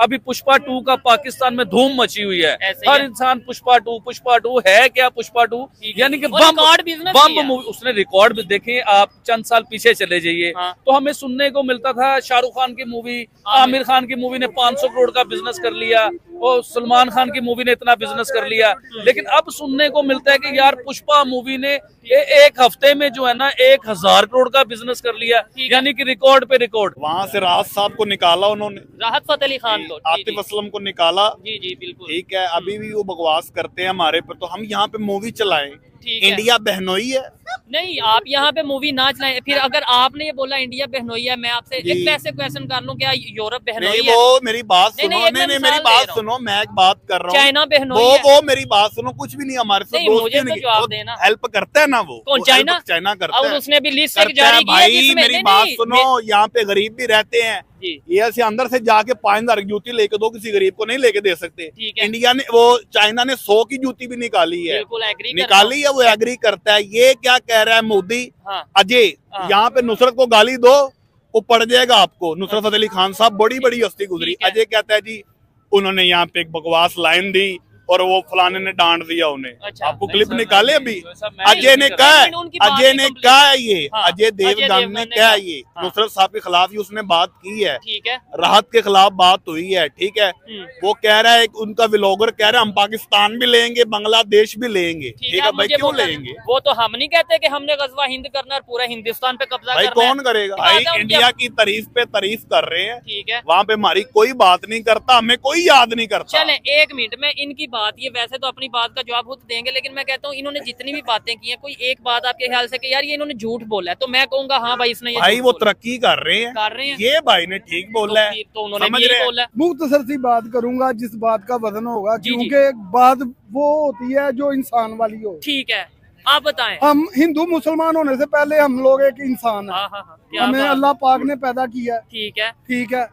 अभी पुष्पा 2 का पाकिस्तान में धूम मची हुई है। हर इंसान पुष्पा टू है क्या, पुष्पा 2 यानी कि बम मूवी। उसने रिकॉर्ड भी देखे, आप चंद साल पीछे चले जाइए तो हमें सुनने को मिलता था शाहरुख खान की मूवी, आमिर खान की मूवी ने 500 करोड़ का बिजनेस कर लिया और सलमान खान की मूवी ने इतना बिजनेस कर लिया। लेकिन अब सुनने को मिलता है कि यार पुष्पा मूवी ने एक हफ्ते में जो है ना 1000 करोड़ का बिजनेस कर लिया, यानी कि रिकॉर्ड पे रिकॉर्ड। वहाँ से राहत साहब को निकाला उन्होंने, राहत फतेह अली खान को, आतिफ असलम को निकाला। जी जी बिल्कुल ठीक है, अभी भी वो बकवास करते हैं हमारे पर, तो हम यहाँ पे मूवी चलाएं। इंडिया बहनोई है नहीं, आप यहाँ पे मूवी ना चलाएं। फिर अगर आपने ये बोला इंडिया बहनोई है, मैं आपसे एक पैसे क्वेश्चन कर लूं, क्या यूरोप बहनोई है? वो मेरी बात सुनो, नहीं मेरी बात सुनो, मैं एक बात कर रहा हूँ, चाइना बहनोई है। वो मेरी बात सुनो, कुछ भी नहीं हमारे साथ मुझे तो जवाब देना, हेल्प करता है ना वो। कौन? चाइना करता है, उसने भी लिस्ट जारी की है भाई मेरी बात सुनो, यहाँ पे गरीब भी रहते हैं, ये ऐसे अंदर से जाके 5000 की जूती लेके दो, किसी गरीब को नहीं लेके दे सकते। इंडिया ने, वो चाइना ने 100 की जूती भी निकाली है, निकाली है, वो एग्री करता है। ये क्या कह रहा है मोदी, अजय यहाँ पे नुसरत को गाली दो, वो पड़ जाएगा आपको। नुसरत फतेह अली खान साहब बड़ी बड़ी हस्ती गुजरी, अजय कहता है जी उन्होंने यहाँ पे एक बकवास लाइन दी और वो फलाने ने डांट दिया उन्हें। आपको क्लिप निकाले अभी, अजय ने कहा, अजय ने कहा है ये, अजय देवगन ने कहा ये नुसरत साहब के खिलाफ ही उसने बात की है, राहत के खिलाफ बात हुई है। ठीक है, वो कह रहा है, उनका व्लॉगर कह रहा है हम पाकिस्तान भी लेंगे, बांग्लादेश भी लेंगे। ठीक है भाई, क्यों लेंगे? वो तो हम नहीं कहते कि हमने गजवा हिंद करना और पूरा हिंदुस्तान पे कब्जा भाई करना। कौन करेगा भाई? इंडिया की तारीफ पे तारीफ कर रहे हैं, ठीक है, वहाँ पे हमारी कोई बात नहीं करता, हमें कोई याद नहीं करता। चले एक मिनट में इनकी बात, ये वैसे तो अपनी बात का जवाब खुद देंगे, लेकिन मैं कहता हूँ इन्होंने जितनी भी बातें की हैं, कोई एक बात आपके ख्याल से कि यार ये इन्होंने झूठ बोला है, तो मैं कहूँगा हाँ भाई इसने भाई वो तरक्की कर रहे हैं, ये भाई ने ठीक बोला है, तो उन्होंने भी यही बोला है। मुख्तसर सी बात करूंगा जिस बात का वजन होगा, क्योंकि बात वो होती है जो इंसान वाली हो। ठीक है, आप बताएं। हम हिंदू मुसलमान होने से पहले हम लोग एक इंसान है, हमें अल्लाह पाक ने पैदा किया। ठीक है, ठीक है,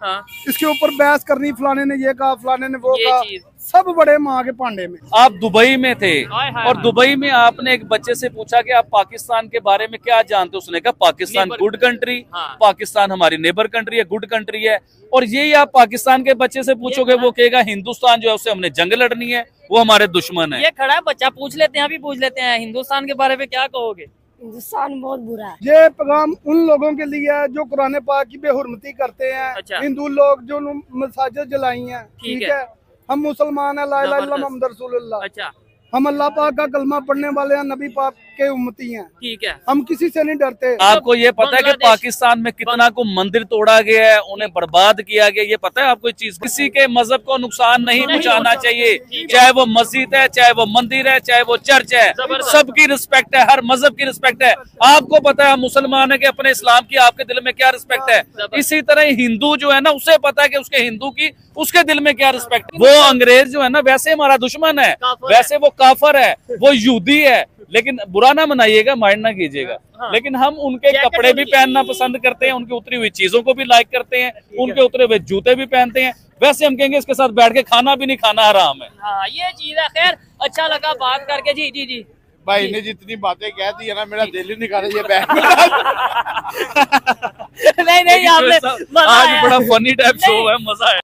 इसके ऊपर बहस करनी, फलाने ने ये कहा, फलाने ने वो कहा, सब बड़े माँ के पांडे में। आप दुबई में थे और दुबई में आपने एक बच्चे से पूछा कि आप पाकिस्तान के बारे में क्या जानते हो, उसने कहा पाकिस्तान गुड कंट्री, पाकिस्तान हमारी नेबर कंट्री है, गुड कंट्री है। और यही आप पाकिस्तान के बच्चे से पूछोगे, वो कहेगा हिंदुस्तान जो है उससे हमने जंग लड़नी है, वो हमारे दुश्मन है। ये खड़ा है बच्चा, पूछ लेते हैं, अभी पूछ लेते हैं, हिंदुस्तान के बारे में क्या कहोगे? हिंदुस्तान बहुत बुरा है। ये पैगाम उन लोगों के लिए है जो कुरान पाक की बेहुरमती करते हैं। अच्छा। हिंदू लोग जो मसाजिद जलाई हैं, ठीक है, हम मुसलमान है, ला इलाहा इल्लल्लाह मुहम्मद रसूलुल्लाह। अच्छा, हम अल्लाह पाक का कलमा पढ़ने वाले हैं, नबी पाक के उम्मती हैं। ठीक है, हम किसी से नहीं डरते। आपको ये पता है कि पाकिस्तान में कितना को मंदिर तोड़ा गया है, उन्हें बर्बाद किया गया, ये पता है आपको? चीज किसी के मजहब को नुकसान नहीं पहुंचाना चाहिए, चाहे वो मस्जिद है, चाहे वो मंदिर है, चाहे वो चर्च है, सबकी रिस्पेक्ट है, हर मजहब की रिस्पेक्ट है। आपको पता है मुसलमान है कि अपने इस्लाम की आपके दिल में क्या रिस्पेक्ट है, इसी तरह हिंदू जो है ना उसे पता है कि उसके हिंदू की उसके दिल में क्या रिस्पेक्ट। वो अंग्रेज जो है ना वैसे हमारा दुश्मन है, वैसे वो काफर है, वो यहूदी है, लेकिन बुरा ना मनाइएगा, माइंड ना कीजिएगा। लेकिन हम उनके कपड़े भी पहनना पसंद करते हैं, उनकी उतरी हुई चीजों को भी लाइक करते हैं, उनके उतरे हुए जूते भी पहनते हैं। वैसे हम कहेंगे इसके साथ बैठ के खाना भी नहीं खाना हराम है। हाँ ये चीज है। खैर अच्छा लगा बात करके। जी जी जी भाई ने जितनी बातें कह दी है ना, मेरा दिल ही नहीं कर रहा ये बैठ। नहीं आपने आज बड़ा फनी टाइप शो है, मजा है।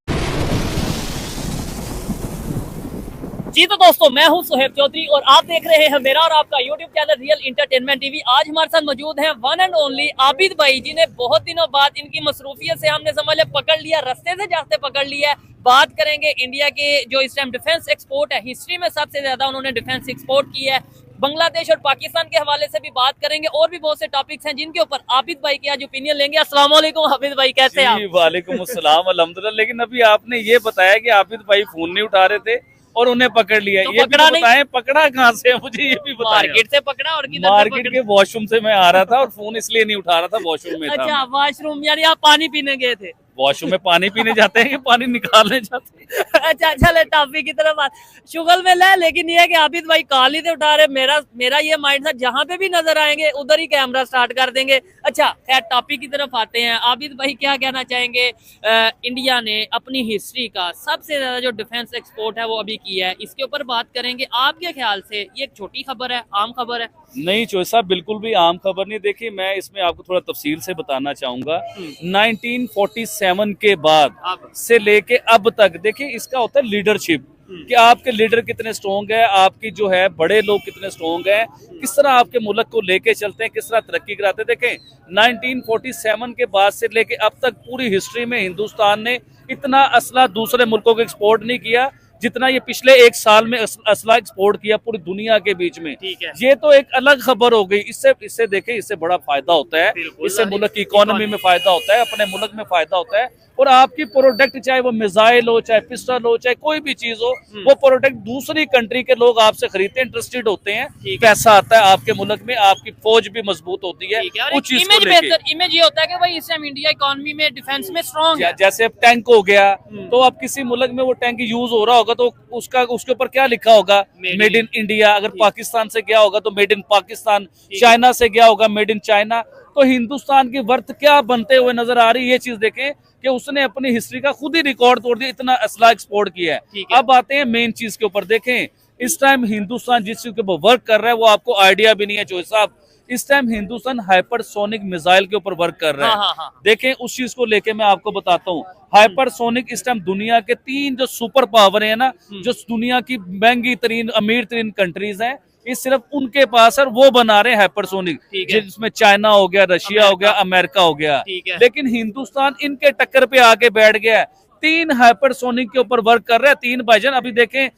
जी तो दोस्तों, मैं हूं सुहेब चौधरी और आप देख रहे हैं मेरा और आपका YouTube channel real entertainment TV. आज हमारे साथ मौजूद हैं वन एंड ओनली आबिद भाई, जिन्हें बहुत दिनों बाद इनकी मसरूफियत से हमने समझ लिया पकड़ लिया, रास्ते से जाते पकड़ लिया है। बात करेंगे इंडिया के जो इस टाइम डिफेंस एक्सपोर्ट है, हिस्ट्री में सबसे ज्यादा उन्होंने डिफेंस एक्सपोर्ट किया है। बांग्लादेश और पाकिस्तान के हवाले से भी बात करेंगे और भी बहुत से टॉपिक्स हैं जिनके ऊपर आबिद भाई की आज ओपिनियन लेंगे। अस्सलाम वालेकुम आबिद भाई, कैसे हैं आप? वालेकुम अस्सलाम, अल्हम्दुलिल्लाह। लेकिन अभी आपने ये बताया कि आबिद भाई फोन नहीं उठा रहे थे और उन्हें पकड़ लिया, तो ये भी बताएं पकड़ा कहाँ से है, मुझे ये भी बताएं। मार्केट से पकड़ा और किधर? मार्केट के वॉशरूम से मैं आ रहा था और फोन इसलिए नहीं उठा रहा था, वॉशरूम में था। अच्छा, वॉशरूम यानी आप पानी पीने गए थे? वॉशरूम में पानी पीने जाते हैं कि पानी निकालने जाते हैं? अच्छा चले टॉपिक की तरफ बात शुगल में ले। लेकिन ये है कि आबिद भाई कॉल ही तो उठा रहे। मेरा ये माइंड था जहाँ पे भी नजर आएंगे उधर ही कैमरा स्टार्ट कर देंगे। अच्छा खैर टॉपिक की तरफ आते हैं। आबिद भाई क्या कहना चाहेंगे? इंडिया ने अपनी हिस्ट्री का सबसे ज्यादा जो डिफेंस एक्सपोर्ट है वो अभी किया है, इसके ऊपर बात करेंगे। आपके ख्याल से ये एक छोटी खबर है, आम खबर है? नहीं चोई साहब, बिल्कुल भी आम खबर नहीं। देखिए मैं इसमें आपको थोड़ा तफसील से बताना चाहूंगा। 1947 के बाद से लेके अब तक देखिए इसका होता है लीडरशिप, कि आपके लीडर कितने स्ट्रॉन्ग है, आपकी जो है बड़े लोग कितने स्ट्रॉन्ग है, किस तरह आपके मुल्क को लेके चलते हैं, किस तरह तरक्की कराते हैं। देखें 1947 के बाद से लेके अब तक पूरी हिस्ट्री में हिंदुस्तान ने इतना असला दूसरे मुल्कों को एक्सपोर्ट नहीं किया जितना ये पिछले एक साल में असला एक्सपोर्ट किया पूरी दुनिया के बीच में। ये तो एक अलग खबर हो गई। इससे देखें, इससे बड़ा फायदा होता है, इससे मुल्क की इकोनॉमी में फायदा होता है, अपने मुल्क में फायदा होता है। और आपकी प्रोडक्ट चाहे वो मिसाइल हो, चाहे पिस्टल हो, चाहे कोई भी चीज हो, वो प्रोडक्ट दूसरी कंट्री के लोग आपसे खरीदते हैं, इंटरेस्टेड होते हैं, पैसा आता है आपके मुल्क में, आपकी फौज भी मजबूत होती है उस चीज को लेकर। इमेज ये होता है कि भाई इससे हम इंडिया इकोनॉमी में डिफेंस में स्ट्रॉन्ग है। जैसे टैंक हो गया, तो अब किसी मुल्क में वो टैंक यूज हो रहा होगा तो उसके ऊपर क्या लिखा होगा, मेड इन इंडिया। अगर पाकिस्तान से गया होगा तो मेड इन पाकिस्तान, चाइना से गया होगा मेड इन चाइना। तो हिंदुस्तान की वर्थ क्या बनते हुए नजर आ रही है, ये चीज देखें कि उसने अपनी हिस्ट्री का खुद ही रिकॉर्ड तोड़ दिया, इतना असला एक्सपोर्ट किया है। अब आते हैं मेन चीज के ऊपर। देखें इस टाइम हिंदुस्तान जिस चीज के ऊपर वर्क कर रहा है वो आपको आइडिया भी नहीं है चोई साहब। इस टाइम हिंदुस्तान हाइपरसोनिक मिसाइल के ऊपर वर्क कर रहा है। हाँ। देखें उस चीज को लेके मैं आपको बताता हूँ। हाइपरसोनिक इस टाइम दुनिया के 3 जो सुपर पावर है ना, जो दुनिया की महंगी तरीन अमीर तरीन कंट्रीज हैं, ये सिर्फ उनके पास है, वो बना रहे हैं हाइपरसोनिक, जिसमें चाइना हो गया, रशिया हो गया, अमेरिका हो गया। लेकिन हिंदुस्तान इनके टक्कर पे आके बैठ गया है। 3 हाइपरसोनिक के ऊपर वर्क कर रहे हैं, 3 भाईजान। अभी देखें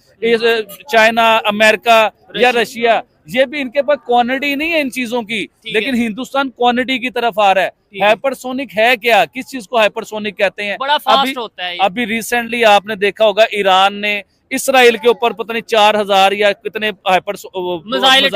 चाइना, अमेरिका या रशिया, ये भी इनके पास क्वांटिटी नहीं है इन चीजों की, लेकिन हिंदुस्तान क्वांटिटी की तरफ आ रहा है। हाइपरसोनिक है क्या, किस चीज को हाइपरसोनिक कहते हैं? बड़ा फास्ट होता है। अभी रिसेंटली आपने देखा होगा ईरान ने इसराइल के ऊपर पता नहीं 4000 या कितने मिसाइल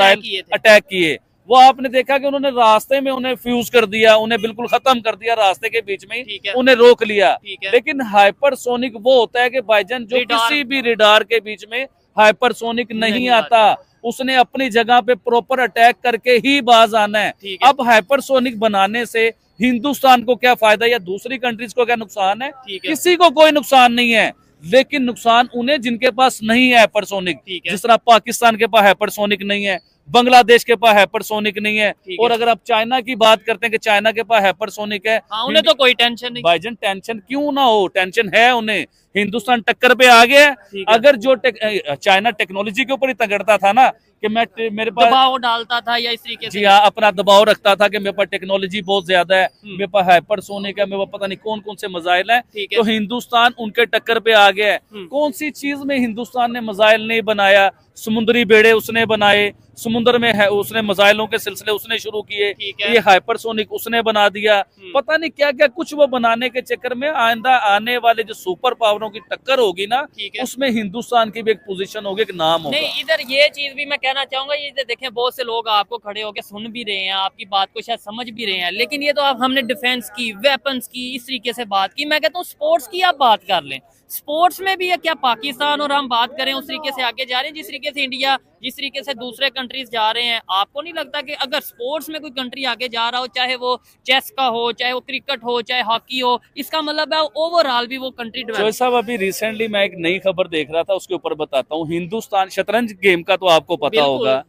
अटैक किए। वो आपने देखा कि उन्होंने रास्ते में उन्हें फ्यूज कर दिया, उन्हें बिल्कुल खत्म कर दिया, रास्ते के बीच में ही उन्हें रोक लिया। लेकिन हाइपरसोनिक वो होता है कि भाईजान जो किसी भी रेडार के बीच में हाइपरसोनिक नहीं आता, उसने अपनी जगह पे प्रॉपर अटैक करके ही बाज आना है। अब हाइपरसोनिक बनाने से हिंदुस्तान को क्या फायदा या दूसरी कंट्रीज को क्या नुकसान है? किसी को कोई नुकसान नहीं है, लेकिन नुकसान उन्हें जिनके पास नहीं है हाइपरसोनिक। जिस तरह पाकिस्तान के पास हाइपरसोनिक नहीं है, बांग्लादेश के पास हाइपरसोनिक नहीं है, और अगर आप चाइना की बात करते हैं कि चाइना के पास हाइपरसोनिक है, उन्हें तो कोई टेंशन नहीं। भाईजान टेंशन क्यों ना हो, टेंशन है उन्हें। हिंदुस्तान टक्कर पे आ गया। अगर जो चाइना टेक्नोलॉजी के ऊपर ही तगड़ता था ना कि मेरे पास दबाव डालता था या इस तरीके से, जी हाँ, अपना दबाव रखता था कि मेरे पास टेक्नोलॉजी बहुत ज्यादा है, मेरे पास हाइपरसोनिक है, मेरे पास पता नहीं कौन कौन से मिसाइल हैं, तो हिंदुस्तान उनके टक्कर पे आ गया है। कौन सी चीज में हिंदुस्तान ने मिसाइल नहीं बनाया? समुद्री बेड़े उसने बनाए, समुद्र में है उसने मिसाइलों के सिलसिले उसने शुरू किए, ये हाइपरसोनिक उसने बना दिया, पता नहीं क्या क्या कुछ वो बनाने के चक्कर में आइंदा आने वाले जो सुपर पावरों की टक्कर होगी ना, उसमें हिंदुस्तान की भी एक पोजीशन होगी, एक नाम होगा। नहीं, इधर ये चीज भी मैं कहना चाहूंगा, ये देखें बहुत से लोग आपको खड़े होकर सुन भी रहे हैं, आपकी बात को शायद समझ भी रहे हैं, लेकिन ये तो आप हमने डिफेंस की, वेपन्स की, इस तरीके से बात की। मैं कहता हूँ स्पोर्ट्स की आप बात कर लें। स्पोर्ट्स में भी क्या पाकिस्तान और हम बात करें उस तरीके से आगे जा रहे हैं जिस तरीके से इंडिया, जिस तरीके से दूसरे कंट्रीज जा रहे हैं? आपको नहीं लगता कि अगर स्पोर्ट्स में कोई कंट्री आगे जा रहा हो, चाहे वो चेस का हो, चाहे वो क्रिकेट हो, चाहे हॉकी हो, इसका मतलब है ओवरऑल भी वो कंट्री डेवलप। साहब अभी रिसेंटली मैं एक नई खबर देख रहा था, उसके ऊपर बताता हूँ। हिंदुस्तान शतरंज गेम का तो आपको पता होगा,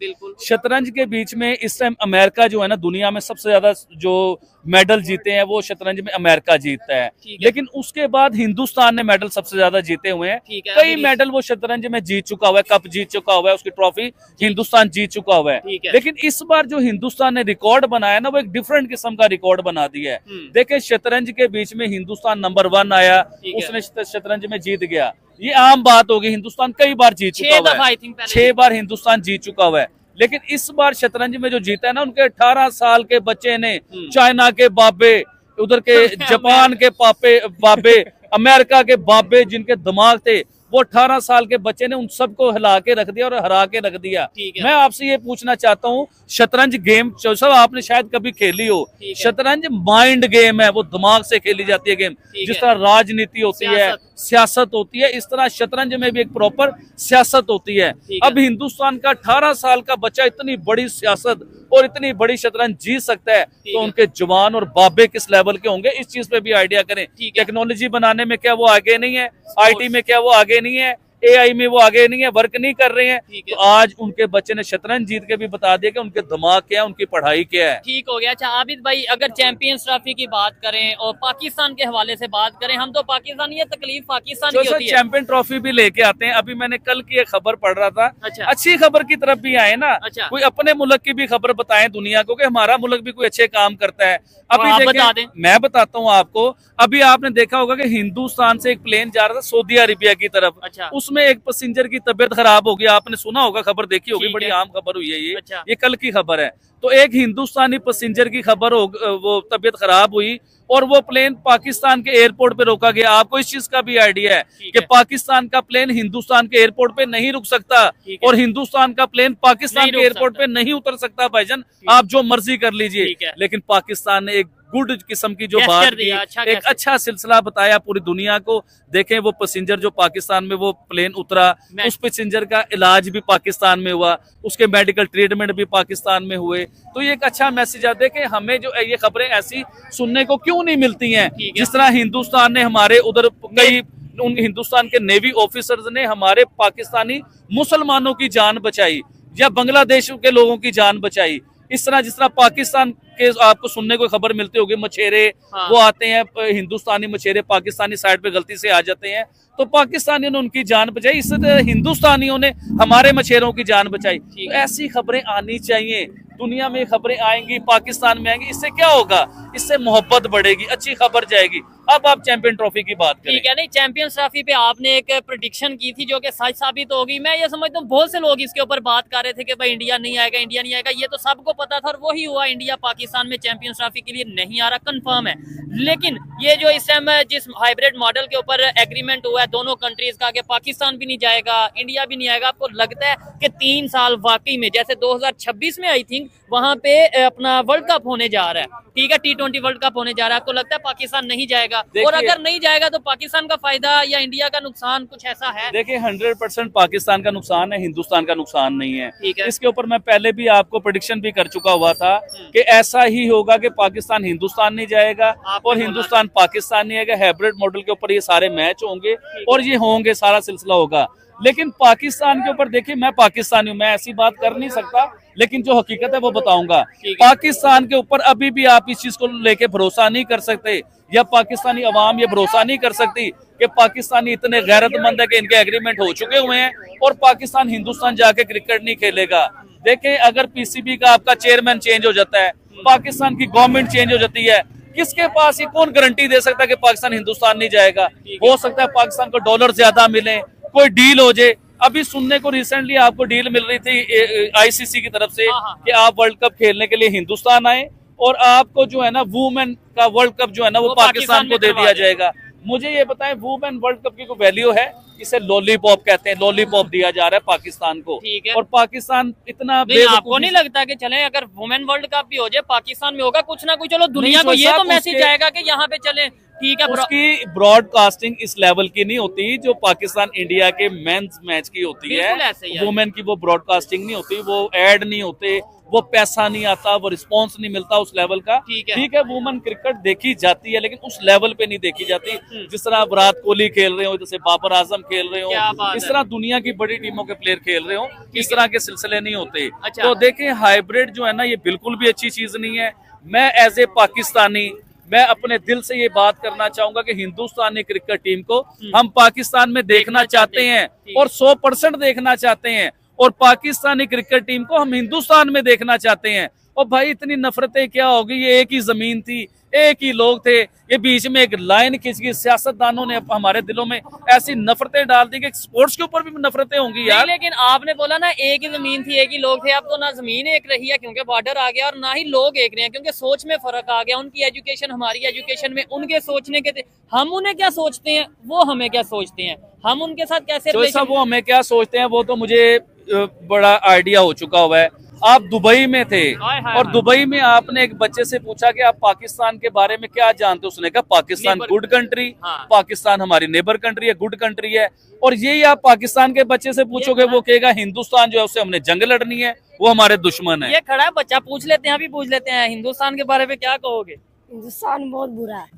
शतरंज के बीच में इस टाइम अमेरिका जो है ना, दुनिया में सबसे ज्यादा जो मेडल जीते हैं वो शतरंज में अमेरिका जीतता है। लेकिन उसके बाद हिंदुस्तान ने मेडल सबसे ज्यादा जीते हुए हैं। कई मेडल वो शतरंज में जीत चुका हुआ है, कप जीत चुका हुआ है, उसकी ट्रॉफी हिंदुस्तान जीत चुका हुआ है। लेकिन इस बार जो हिंदुस्तान ने रिकॉर्ड बनाया ना, वो एक डिफरेंट किस्म का रिकॉर्ड बना दिया है। देखें शतरंज के बीच में हिंदुस्तान नंबर 1 आया, उसने शतरंज में जीत गया, ये आम बात होगी। हिंदुस्तान कई बार जीत चुका हुआ है, 6 बार हिंदुस्तान जीत चुका हुआ है। लेकिन इस बार शतरंज में जो जीता है ना, उनके 18 साल के बच्चे ने चाइना के बाबे, उधर के जापान के बाबे, अमेरिका के बाबे, जिनके दिमाग थे, वो 18 साल के बच्चे ने उन सबको हिला के रख दिया और हरा के रख दिया। मैं आपसे ये पूछना चाहता हूँ, शतरंज गेम सब आपने शायद कभी खेली हो, शतरंज माइंड गेम है, वो दिमाग से खेली जाती है गेम। जिस तरह राजनीति होती है, सियासत होती है, इस तरह शतरंज में भी एक प्रॉपर सियासत होती है। अब हिंदुस्तान का 18 साल का बच्चा इतनी बड़ी सियासत और इतनी बड़ी शतरंज जीत सकता है, तो उनके जवान और बाबे किस लेवल के होंगे, इस चीज पे भी आइडिया करें। टेक्नोलॉजी बनाने में क्या वो आगे नहीं है? IT में क्या वो आगे नहीं है? AI में वो आगे नहीं है, वर्क नहीं कर रहे हैं। तो आज उनके बच्चे ने शतरंज जीत के भी बता दिया कि उनके दिमाग क्या है, उनकी पढ़ाई क्या है। ठीक हो गया। अच्छा आबिद भाई, अगर चैंपियंस ट्रॉफी की बात करें और पाकिस्तान के हवाले से बात करें, हम तो पाकिस्तान, ये तकलीफ पाकिस्तान की होती है। चैंपियन ट्रॉफी भी लेके आते हैं। अभी मैंने कल की एक खबर पढ़ रहा था। अच्छा। अच्छी खबर की तरफ भी आए ना। अच्छा। कोई अपने मुल्क की भी खबर बताएं दुनिया को कि हमारा मुल्क भी कोई अच्छे काम करता है। अभी आप बता दें। मैं बताता हूँ आपको। अभी आपने देखा होगा कि हिंदुस्तान से एक प्लेन जा रहा था सऊदी अरेबिया की तरफ। अच्छा। उसमें एक पैसेंजर की तबीयत खराब हो गई। आपने सुना होगा, खबर देखी होगी, ठीक बड़ी है। आम खबर हुई है ये। अच्छा। ये कल की खबर है। तो एक हिंदुस्तानी पैसेंजर की खबर हो, वो तबीयत खराब हुई और वो प्लेन पाकिस्तान के एयरपोर्ट पे रोका गया। आपको इस चीज का भी आइडिया है कि पाकिस्तान का प्लेन हिंदुस्तान के एयरपोर्ट पे नहीं रुक सकता और हिंदुस्तान का प्लेन पाकिस्तान के एयरपोर्ट पे नहीं उतर सकता। भाईजान आप जो मर्जी कर लीजिए, लेकिन पाकिस्तान ने एक गुड किस्म की जो बात की, एक अच्छा सिलसिला बताया पूरी दुनिया को। देखें वो पैसेंजर जो पाकिस्तान में वो प्लेन उतरा, उस पैसेंजर का इलाज भी पाकिस्तान में हुआ, उसके मेडिकल ट्रीटमेंट भी पाकिस्तान में हुए। तो ये एक अच्छा मैसेज है। देखें हमें जो ये खबरें ऐसी सुनने को क्यों नहीं मिलती हैं, जिस तरह हिंदुस्तान ने हमारे उधर कई उन हिंदुस्तान के नेवी ऑफिसर्स ने हमारे पाकिस्तानी मुसलमानों की जान बचाई या बांग्लादेश के लोगों की जान बचाई। इस तरह जिस तरह पाकिस्तान के आपको सुनने को खबर मिलती होगी, मछेरे वो आते हैं, हिंदुस्तानी मछेरे पाकिस्तानी साइड पे गलती से आ जाते हैं, तो पाकिस्तानियों ने उनकी जान बचाई। इस तरह हिंदुस्तानियों ने हमारे मछेरों की जान बचाई। तो ऐसी खबरें आनी चाहिए, दुनिया में खबरें आएंगी, पाकिस्तान में आएंगी। इससे क्या होगा, इससे मोहब्बत बढ़ेगी, अच्छी खबर जाएगी। अब आप चैंपियन ट्रॉफी की बात करें। ठीक है, नहीं चैंपियंस ट्रॉफी पे आपने एक प्रेडिक्शन की थी जो कि सच साबित होगी। मैं ये समझता हूँ बहुत से लोग इसके ऊपर बात कर रहे थे कि भाई इंडिया नहीं आएगा, इंडिया नहीं आएगा। ये तो सबको पता था और वही हुआ। इंडिया पाकिस्तान में चैंपियंस ट्रॉफी के लिए नहीं आ रहा, कंफर्म है। लेकिन ये जो इस टाइम जिस हाइब्रिड मॉडल के ऊपर एग्रीमेंट हुआ है दोनों कंट्रीज का कि पाकिस्तान भी नहीं जाएगा, इंडिया भी नहीं आएगा, आपको लगता है कि 3 साल वाकई में जैसे 2026 में आई थिंक वहां पे अपना वर्ल्ड कप होने जा रहा है, ठीक है, T20 वर्ल्ड कप होने जा रहा है, आपको लगता है पाकिस्तान नहीं जाएगा? और अगर नहीं जाएगा तो पाकिस्तान का फायदा या इंडिया का नुकसान कुछ ऐसा है? देखिए 100% पाकिस्तान का नुकसान है, हिंदुस्तान का नुकसान नहीं है। ठीक है। इसके ऊपर मैं पहले भी आपको प्रेडिक्शन भी कर चुका हुआ था कि ऐसा ही होगा कि पाकिस्तान हिंदुस्तान नहीं जाएगा और हिंदुस्तान पाकिस्तान नहीं आएगा। हाइब्रिड मॉडल के ऊपर ये सारे मैच होंगे और ये होंगे, सारा सिलसिला होगा। लेकिन पाकिस्तान के ऊपर देखिए, मैं पाकिस्तानी हूँ, मैं ऐसी बात कर नहीं सकता, लेकिन जो हकीकत है वो बताऊंगा। पाकिस्तान के ऊपर अभी भी आप इस चीज को लेके भरोसा नहीं कर सकते, या पाकिस्तानी अवाम ये भरोसा नहीं कर सकती कि पाकिस्तानी इतने गैरतमंद है कि इनके एग्रीमेंट हो चुके हुए हैं और पाकिस्तान हिंदुस्तान जाके क्रिकेट नहीं खेलेगा। देखें अगर PCB का आपका चेयरमैन चेंज हो जाता है, पाकिस्तान की गवर्नमेंट चेंज हो जाती है, किसके पास ये कौन गारंटी दे सकता है कि पाकिस्तान हिंदुस्तान नहीं जाएगा? हो सकता है पाकिस्तान को डॉलर ज्यादा मिले, कोई डील हो जाए। अभी सुनने को रिसेंटली आपको डील मिल रही थी ICC की तरफ से कि आप वर्ल्ड कप खेलने के लिए हिंदुस्तान आए और आपको जो है ना वुमेन का वर्ल्ड कप जो है ना वो पाकिस्तान को दे दिया जाएगा। मुझे ये बताएं वुमेन वर्ल्ड कप की कोई वैल्यू है? इसे लॉलीपॉप कहते हैं, लॉलीपॉप दिया जा रहा है पाकिस्तान को। और पाकिस्तान इतना आपको नहीं लगता कि चले अगर वुमेन वर्ल्ड कप भी हो जाए पाकिस्तान में होगा कुछ ना कुछ, चलो दुनिया को ये तो मैसेज आएगा कि यहाँ पे चले, ठीक है। उसकी ब्रॉडकास्टिंग इस लेवल की नहीं होती जो पाकिस्तान इंडिया के मेंस मैच की होती है। वुमेन की वो ब्रॉडकास्टिंग नहीं होती, वो एड नहीं होते, वो पैसा नहीं आता, वो रिस्पांस नहीं मिलता उस लेवल का। ठीक है वुमेन क्रिकेट देखी जाती है लेकिन उस लेवल पे नहीं देखी जाती जिस तरह विराट कोहली खेल रहे हो, जैसे बाबर आजम खेल रहे हो, इस तरह दुनिया की बड़ी टीमों के प्लेयर खेल रहे हो, इस तरह के सिलसिले नहीं होते। तो देखें हाइब्रिड जो है ना ये बिल्कुल भी अच्छी चीज नहीं है। मैं एज ए पाकिस्तानी मैं अपने दिल से ये बात करना चाहूंगा कि हिंदुस्तानी क्रिकेट टीम को हम पाकिस्तान में देखना चाहते हैं और 100% देखना चाहते हैं, और पाकिस्तानी क्रिकेट टीम को हम हिंदुस्तान में देखना चाहते हैं। और भाई इतनी नफरतें क्या होगी, ये एक ही जमीन थी, एक ही लोग थे, ये बीच में एक लाइन खींच गई, सियासतदानों ने हमारे दिलों में ऐसी नफरतें डाल दी कि स्पोर्ट्स के ऊपर भी नफरतें होंगी यार। लेकिन आपने बोला ना एक ही जमीन थी, एक ही लोग थे, अब तो ना जमीन एक रही है क्योंकि बॉर्डर आ गया और ना ही लोग एक रहे हैं क्योंकि सोच में फर्क आ गया। उनकी एजुकेशन हमारी एजुकेशन में, उनके सोचने के हम उन्हें क्या सोचते हैं, वो हमें क्या सोचते हैं, हम उनके साथ कैसे वो हमें क्या सोचते हैं वो तो मुझे बड़ा आइडिया हो चुका हुआ है। आप दुबई में थे और दुबई में आपने एक बच्चे से पूछा कि आप पाकिस्तान के बारे में क्या जानते हो, उसने कहा पाकिस्तान गुड कंट्री, पाकिस्तान हमारी नेबर कंट्री है, गुड कंट्री है। और यही आप पाकिस्तान के बच्चे से पूछोगे वो कहेगा हिंदुस्तान जो है उससे हमने जंग लड़नी है, वो हमारे दुश्मन है। ये खड़ा है बच्चा, पूछ लेते हैं, अभी पूछ लेते हैं, हिंदुस्तान के बारे में क्या कहोगे? हिंदुस्तान बहुत बुरा है,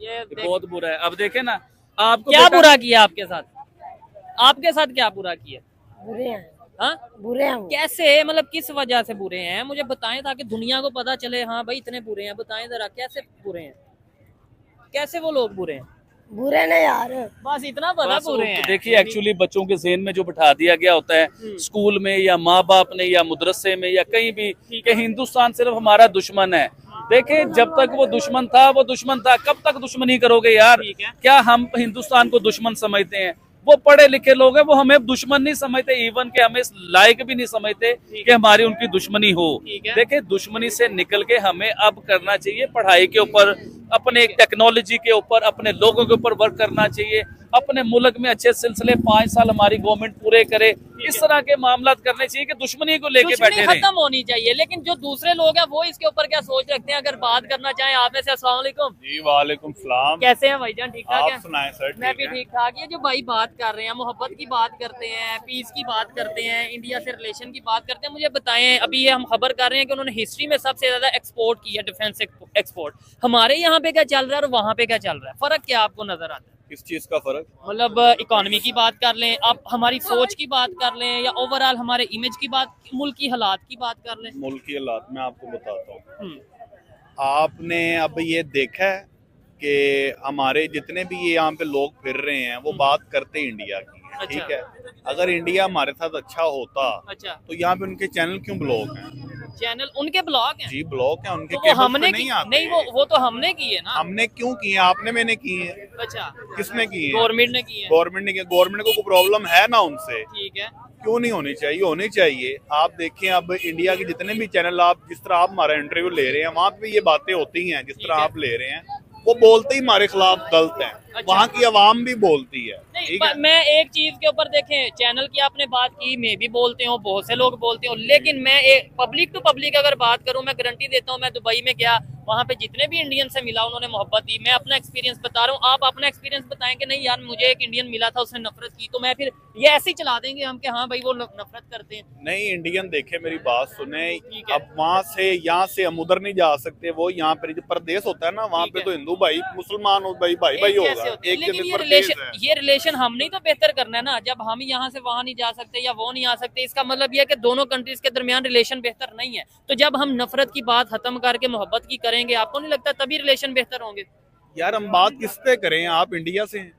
ये बहुत बुरा है। अब देखे ना आपको क्या बुरा किया आपके साथ? आपके साथ क्या बुरा किया? बुरे हैं। हाँ, बुरे हैं वो। कैसे, मतलब किस वजह से बुरे हैं, मुझे बताएं ताकि दुनिया को पता चले। हाँ भाई इतने बुरे हैं, बताएं जरा कैसे बुरे हैं, कैसे वो लोग बुरे हैं? बुरे नहीं यार। बस इतना पता बस बुरे हैं। देखिए एक्चुअली बच्चों के ज़हन में जो बिठा दिया गया होता है स्कूल में या माँ बाप ने या मदरसे में या कहीं भी कि हिंदुस्तान सिर्फ हमारा दुश्मन है। देखिए जब तक वो दुश्मन था वो दुश्मन था, कब तक दुश्मनी करोगे यार? ठीक है। क्या हम हिंदुस्तान को दुश्मन समझते हैं? वो पढ़े लिखे लोग हैं, वो हमें दुश्मन नहीं समझते, इवन के हमें इस लायक भी नहीं समझते कि हमारी उनकी दुश्मनी हो। देखिए दुश्मनी से निकल के हमें अब करना चाहिए पढ़ाई के ऊपर, अपने टेक्नोलॉजी के ऊपर, अपने लोगों के ऊपर वर्क करना चाहिए, अपने मुल्क में अच्छे सिलसिले 5 साल हमारी गवर्नमेंट पूरे करे, इस तरह के मामला करने चाहिए कि दुश्मनी को लेके बैठे नहीं। खत्म होनी चाहिए। लेकिन जो दूसरे लोग हैं वो इसके ऊपर क्या सोच रखते हैं? अगर बात करना चाहें आप में से। अस्सलाम वालेकुम जी वालेकुम सलाम। कैसे हैं भाईजान? ठीक ठाक आप है? सुनाएं सर? मैं भी ठीक ठाक। ये जो भाई बात कर रहे हैं, मोहब्बत की बात करते हैं, पीस की बात करते हैं, इंडिया से रिलेशन की बात करते हैं, मुझे बताएं अभी ये हम खबर कर रहे हैं कि उन्होंने हिस्ट्री में सबसे ज्यादा एक्सपोर्ट किया, डिफेंस एक्सपोर्ट। हमारे यहाँ पे क्या चल रहा है और वहाँ पे क्या चल रहा है? फर्क क्या आपको नजर आता है? किस चीज का फर्क? मतलब इकोनॉमी की बात कर लें, आप हमारी सोच की बात कर लें, या ओवरऑल हमारे इमेज की बात, मुल्क की हालात की बात कर लें। मुल्क की हालात मैं आपको बताता हूँ। आपने अब ये देखा है कि हमारे जितने भी ये यहाँ पे लोग फिर रहे हैं वो बात करते इंडिया की है। अच्छा। ठीक है, अगर इंडिया हमारे साथ अच्छा होता अच्छा, तो यहाँ पे उनके चैनल क्यों ब्लॉक हैं? चैनल उनके ब्लॉग हैं? जी ब्लॉक है उनके, तो वो केबल हमने पे नहीं आते। नहीं, वो तो हमने किए ना। हमने क्यों किए? आपने मैंने किए हैं। अच्छा, किसने किए? गवर्नमेंट ने किए हैं। गवर्नमेंट ने किए। गवर्नमेंट को कोई प्रॉब्लम है ना उनसे? ठीक है। क्यों नहीं होनी चाहिए? होनी चाहिए। आप देखें अब इंडिया के जितने भी चैनल, आप जिस तरह आप हमारा इंटरव्यू ले रहे हैं वहां पे ये बातें होती हैं, जिस तरह आप ले रहे हैं वो बोलते ही हमारे खिलाफ गलत है। अच्छा। वहाँ की आवाम भी बोलती है। नहीं, ठीक है, मैं एक चीज के ऊपर देखें, चैनल की आपने बात की, मैं भी बोलते हूँ, बहुत से लोग बोलते हूँ, लेकिन मैं एक पब्लिक टू पब्लिक अगर बात करूँ, मैं गारंटी देता हूँ, मैं दुबई में गया, वहाँ पे जितने भी इंडियन से मिला उन्होंने मोहब्बत दी। मैं अपना एक्सपीरियंस बता रहा हूँ, आप अपना एक्सपीरियंस बताएं कि नहीं यार मुझे एक इंडियन मिला था उसने नफरत की, तो मैं फिर ये ऐसे ही चला देंगे हम कि हाँ भाई वो नफरत करते हैं। नहीं इंडियन देखे, मेरी बात सुने। ठीक है। अब वहाँ से यहाँ से हम उधर नहीं जा सकते। वो यहाँ पे जो प्रदेश होता है ना, वहाँ ठीक पे है। तो हिंदू भाई मुसलमान हो भाई भाई भाई एक जैसे होगा। होते हैं। एक लेकिन जैसे ये प्रदेश है। ये रिलेशन हमने ही तो बेहतर करना है ना। जब हम यहाँ से वहाँ नहीं जा सकते या वो नहीं आ सकते, इसका मतलब ये है कि दोनों कंट्रीज के दरमियान रिलेशन बेहतर नहीं है। तो जब हम नफरत की बात खत्म करके मोहब्बत की करेंगे, आपको नहीं लगता तभी रिलेशन बेहतर होंगे? यार हम बात किस पे करें? आप इंडिया से हैं,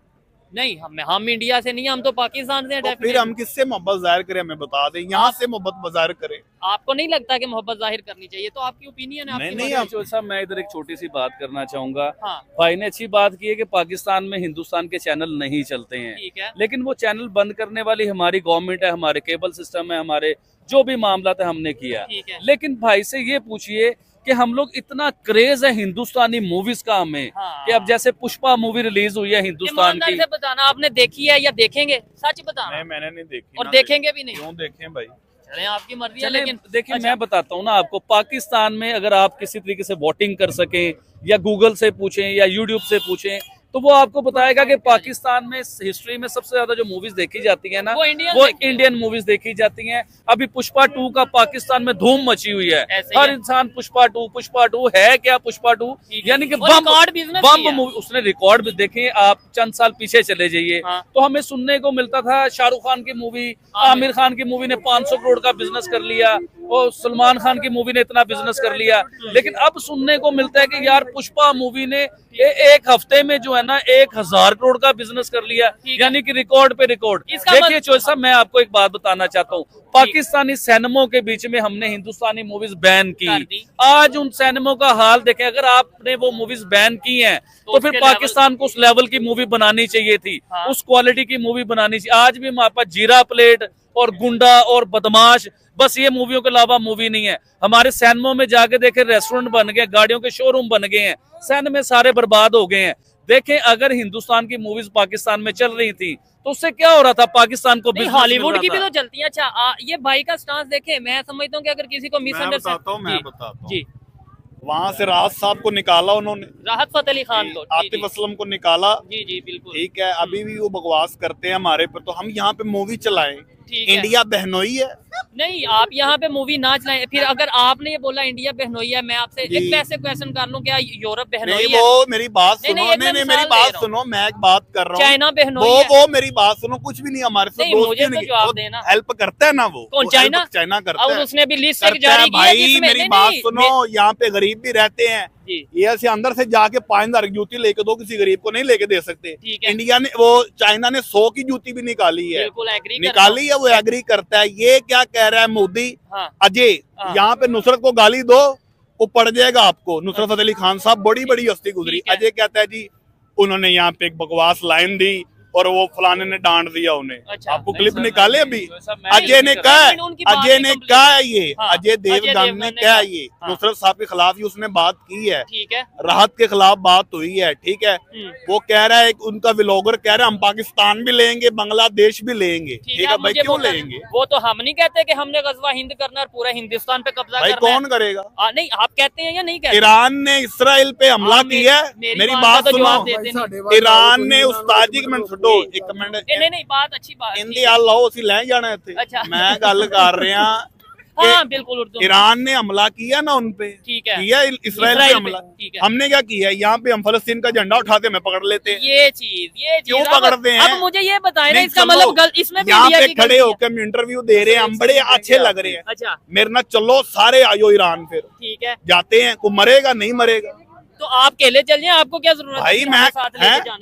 नहीं, हम इंडिया से नहीं, हम तो पाकिस्तान से हैं। तो फिर definitely। हम किससे मोहब्बत जाहिर करें? हमें बता दें, यहाँ से मोहब्बत जाहिर करें। आपको नहीं लगता कि मोहब्बत जाहिर करनी चाहिए? तो आपकी ओपिनियन है, आपकी नहीं, मर्जी। जो साहब मैं इधर एक छोटी सी बात करना चाहूंगा। हाँ, भाई ने अच्छी बात की है कि पाकिस्तान में हिंदुस्तान के चैनल नहीं चलते हैं, ठीक है। लेकिन वो चैनल बंद करने वाली हमारी गवर्नमेंट है, हमारे केबल सिस्टम है, हमारे जो भी मामला था हमने किया। ठीक है। लेकिन भाई से ये पूछिए कि हम लोग इतना क्रेज है हिंदुस्तानी मूवीज का हमें हाँ। कि अब जैसे पुष्पा मूवी रिलीज हुई है हिंदुस्तान ईमानदारी की, से बताना, आपने देखी है या देखेंगे? सच बताना। नहीं मैंने नहीं देखी। और ना देखेंगे भी नहीं? क्यों देखें भाई? चलें, आपकी मर्जी है। चलें, लेकिन देखिए अच्छा। मैं बताता हूँ ना आपको, पाकिस्तान में अगर आप किसी तरीके से वोटिंग कर सकें या गूगल से पूछें या यूट्यूब से पूछें तो वो आपको बताएगा कि पाकिस्तान में हिस्ट्री में सबसे ज्यादा जो मूवीज देखी जाती है ना वो इंडियन मूवीज देखी जाती हैं। अभी पुष्पा 2 का पाकिस्तान में धूम मची हुई है। ऐसे ही हर है। इंसान पुष्पा 2 है क्या? पुष्पा 2 यानी कि वो रिकॉर्ड बिजनेस बम किया। मूवी, उसने रिकॉर्ड भी देखे। आप चंद साल पीछे चले जाइए हाँ। तो हमें सुनने को मिलता था शाहरुख खान की मूवी, आमिर खान की मूवी ने 500 करोड़ का बिजनेस कर लिया और सलमान खान की मूवी ने इतना बिजनेस कर लिया। लेकिन अब सुनने को मिलता है कि यार पुष्पा मूवी ने एक हफ्ते में जो है ना 1000 करोड़ का बिजनेस कर लिया, यानी कि रिकॉर्ड पे रिकॉर्ड। देखिए चोर साहब, मैं आपको एक बात बताना चाहता हूँ, पाकिस्तानी सिनेमों के बीच में हमने हिंदुस्तानी मूवीज बैन की। आज उन सिनेमों का हाल देखें। अगर आपने वो मूवीज बैन की हैं तो फिर पाकिस्तान को उस लेवल की मूवी बनानी चाहिए थी, उस क्वालिटी की मूवी बनानी चाहिए। आज भी हमारे पास जीरा प्लेट और गुंडा और बदमाश, बस ये मूवियों के अलावा मूवी नहीं है। हमारे सिनेमा में जाके देखे, रेस्टोरेंट बन गए, गाड़ियों के शोरूम बन गए हैं, सिनेमा सारे बर्बाद हो गए हैं। देखें अगर हिंदुस्तान की मूवीज पाकिस्तान में चल रही थी तो उससे क्या हो रहा था? पाकिस्तान को हॉलीवुड की भी तो चलती है। अच्छा, ये भाई का स्टांस देखे, मैं समझता हूँ कि अगर किसी को मैं बताता हूँ जी, वहाँ से राहत साहब को निकाला उन्होंने, राहत फतेह अली खान को, आतिफ असलम को निकाला। जी जी बिल्कुल। ठीक है, अभी भी वो बकवास करते हैं हमारे पर, तो हम यहाँ पे मूवी चलाएं इंडिया बहनोई है। नहीं, आप यहाँ पे मूवी ना चलाएं। फिर अगर आपने ये बोला इंडिया बहनोई है, मैं आपसे एक पैसे क्वेश्चन कर लूं, क्या यूरोप बहनोई है? वो मेरी बात सुनो, नहीं, मेरी बात सुनो, मैं एक बात कर रहा हूँ। चाइना बहनोई है? वो मेरी बात सुनो, कुछ भी नहीं हमारे साथ मुझे तो जवाब देना। हेल्प करता है ना वो। कौन? चाइना? चाइना करता है। उसने भी लिस्ट जारी की है भाई मेरी बात सुनो, यहाँ पे गरीब भी रहते हैं, ये ऐसे अंदर से जाके 5,000 की जूती लेके दो, किसी गरीब को नहीं लेके दे सकते। इंडिया ने चाइना ने 100 की जूती भी निकाली है, निकाली है, वो एग्री करता है। ये क्या कह रहा है मोदी? अजय यहाँ पे नुसरत को गाली दो, वो पड़ जाएगा आपको। नुसरत फतेह अली खान साहब बड़ी बड़ी हस्ती गुजरी। अजय कहता है जी उन्होंने यहाँ पे एक बकवास लाइन दी और वो फलाने ने डांट दिया उन्हें। अच्छा, आपको क्लिप निकाले अभी? अजय ने कहा, अजय ने कहा ये, अजय देवगन ने कहा ये नुसरत साहब के खिलाफ ही उसने बात की है। ठीक है, राहत के खिलाफ बात हुई है। ठीक है, वो कह रहा है, उनका व्लॉगर कह रहा है हम पाकिस्तान भी लेंगे, बांग्लादेश भी लेंगे। ठीक है भाई, क्यों लेंगे? वो तो हम नहीं कहते कि हमने गजवा हिंद करना और पूरा हिंदुस्तान पे कब्जा भाई करना। कौन करेगा? नहीं, आप कहते हैं या नहीं कहते? ईरान ने इसराइल पे हमला किया। मेरी बात सुनो, ईरान ने उस्ताद जी एक कमेंट नहीं, बात अच्छी बात हिंदी लाओ, ਅਸੀਂ ਲੈ ਜਾਣਾ ਇੱਥੇ। अच्छा, मैं गल कर रहा हाँ बिल्कुल उर्दू। ईरान ने हमला किया ना उन पे, ठीक है, किया इसराइल पे हमला। हमने क्या किया? यहाँ पे हम फलस्तीन का झंडा उठाते में पकड़ लेते हैं। ये चीज क्यों पकड़ते हैं? अब मुझे ये बताएं ना, इसका मतलब इसमें भी यहाँ पे खड़े होकर हम इंटरव्यू दे रहे हैं, हम बड़े अच्छे लग रहे हैं। अच्छा, मेरे ना चलो सारे आयो ईरान, फिर ठीक है, जाते हैं। को मरेगा नहीं मरेगा तो आप अकेले चल जाएं, आपको क्या जरूरत भाई?